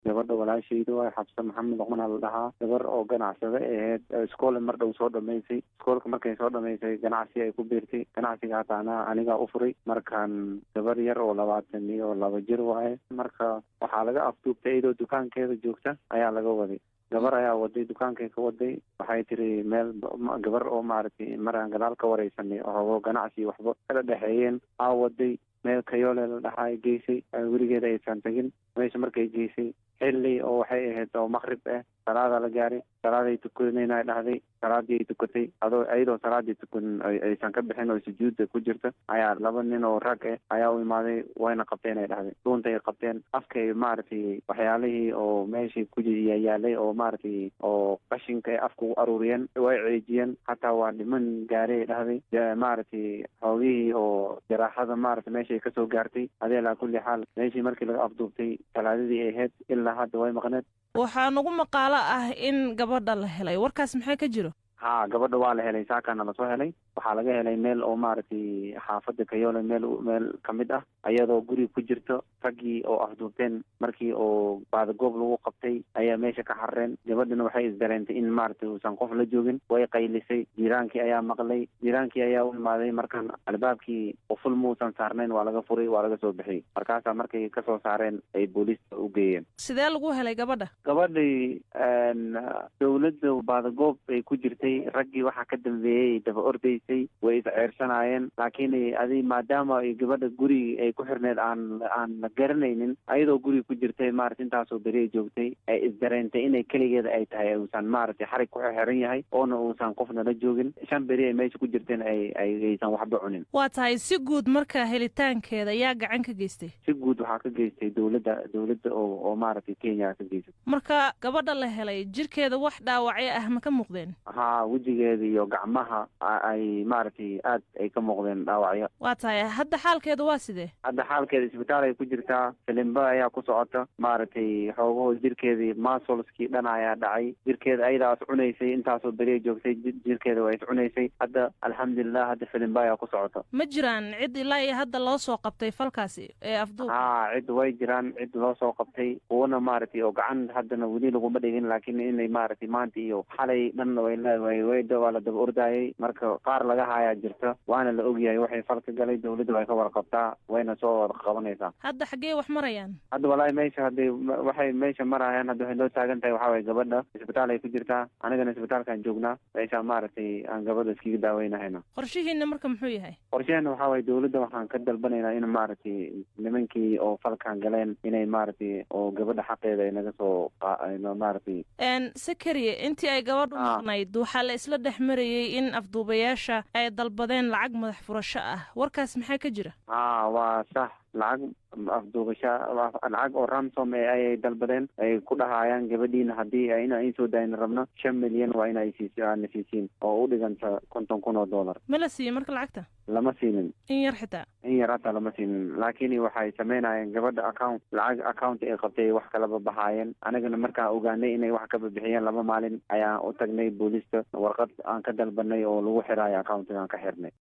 gabadha walaashayda waa Xabsa Maxamed Luqman la dhahaa, gabar oo ganacsade ahayd, iskool mar dhow soo dhamaysay. Iskoolka markay soo dhamaysay ganacsi ay ku biirtay, ganacsiga aniga u furay. Markaan gabar yar oo 22 jir waaye, marka waxaa laga afduubtay iyadoo dukaankeeda joogta ayaa laga waday. gabar ayaa waday dukaankay ka waday, waxay tiri meel gabar oo maaragtay maraan gadaal ka wareysanay oo ganacsi waxba kala dhexeeyeen aa waday meel Kayoole la dhahay geysay, werigeeda aysan tagin. meesha markay geysay xilli oo waxay ahayd oo maqrib salaada la gaaray, salaaday tukanayna dhahday, salaadii tukatay ayadoo salaadii tukan aysan ka bixin oo sujuud ku jirta ayaa 2 nin oo rag ayaa u imaaday, wayna qabteen ay dhahday. duuntay qabteen, afkay maaragtay waxyaalihii oo meeshii ku yaalay oo maaragtay oo qashinka ay afku ururiyeen, way ceejiyeen, hataa waa dhiman gaaray dhahday. maaragtay xoogihii oo jaraaxada maaragtay meeshay ka soo gaartay. adeelaa kulli xaal meeshii markii laga afduubtay talaadadii ay ahayd ilaa hadda way maqneed. waxaa nagu maqaalo ah in gabadha la helay, warkaas maxay ka jiro? gabadha waa la helay, saakana lasoo helay. waxaa laga helay meel oo maaragtay xaafada Kayoole meel kamid ah, ayadoo guri ku jirto. raggii oo afduubteen markii oo baadagoob lagu qabtay ayaa meesha ka xarreen. gabadhana waxay isdareentay in maaragtay uusan qof la joogin, way qaylisay. jiiraankii ayaa maqlay, jiiraankii ayaa u imaaday. markaan albaabkii quful muusan saarnayn waa laga furay, waa laga soo bixiyey. markaasaa markay kasoo saareen ay booliiska u geeyeen. sidee lagu helay gabadha? gabadhii dawladda baadagoob ay ku jirtay, raggii waxaa ka dambeeyey daba ordaysay, way isceersanaayeen. laakiin maadaama ay gabadha guri ay ku xirneed aan la garanaynin, ayadoo guri ku jirtay maaragtay intaasoo beri ay joogtay, ay isdareentay inay keligeeda ay tahay, uusan maaragtay xarig ku xiran yahay oona uusan qofna la joogin. 5 beri ay meesha ku jirteen aysan waxba cunin. waa tahay si guud marka helitaankeeda yaa gacan ka geystay? si guud waxaa ka geystay dawladda oo maaragtay Kenya ka geystay. marka gabadha la helay jirkeeda wax dhaawacyo ah ma ka muuqdeen? wejigeeda iyo gacmaha ay maaragtay aad ay ka muuqdeen dhaawacyo. waa tahay hadda xaalkeeda waa sidee? hadda xaalkeeda isbitaal ay ku jirtaa, filimba ayaa ku socota. maaragtay xoogaho jirkeedii masolskii dhan ayaa dhacay. jirkeeda ayadaas cunaysay, intaasoo beri ay joogtay, jirkeeda waa is cunaysay. hadda alxamdulilah, hadda filimba ayaa ku socota. ma jiraan cid ilaa iyo hadda loo soo qabtay falkaasi ee afduub? cid way jiraan, cid loo soo qabtay. kuwana maaragtay oo gacan haddana weli laguma dhigin, laakiin inay maaragtay maanta iyo xalay dhanna waa la daba ordaayay. marka qaar laga hayaa jirta, waana la ogyahay waxay falka galay. dawladda way ka warqabtaa, wayna soo wada qabanaysaa. hadda xaggee wax marayaan? hadda walaahi meesha waxay meesha marayaan. hadda waxay noo taagan tahay waxaa waye gabadha isbitaal ay ku jirtaa, anigana isbitaalkaan joognaa. meesha maaragtay aan gabadha iskaga daaweynahayna. qorshihiina marka muxuu yahay? qorshaheena waxaa waye dawladda waxaan ka dalbanaynaa in maaragtay nimankii oo falkan galeen inay maaragtay oo gabadha xaqeeda ay naga soo maaragtay. sakariye intii ay gabadhu maqnayd waxaa la isla dhex marayay in afduubayaasha ay dalbadeen lacag madax furasho ah, warkaas maxaa ka jira? waa sax. lacag lacag oo ransom ayay dalbadeen, ay ku dhahayaan gabadhiina haddii ina soo dayna rabno 5 milyan waa ina na siisiin, oo u dhiganta $50,000. ma la siiyey marka lacagta? lama siinin. in yar xitaa? in yar hataa lama siinin. laakiin waxay sameynayeen gabadha lacag account ay qabtay wax kalaba baxaayeen. anigana markaan ogaanay inay wax ka bixiyeen 2 maalin ayaan u tagnay booliiska, warqad aan ka dalbanay oo lagu xiraayo accountigaan ka xirnay.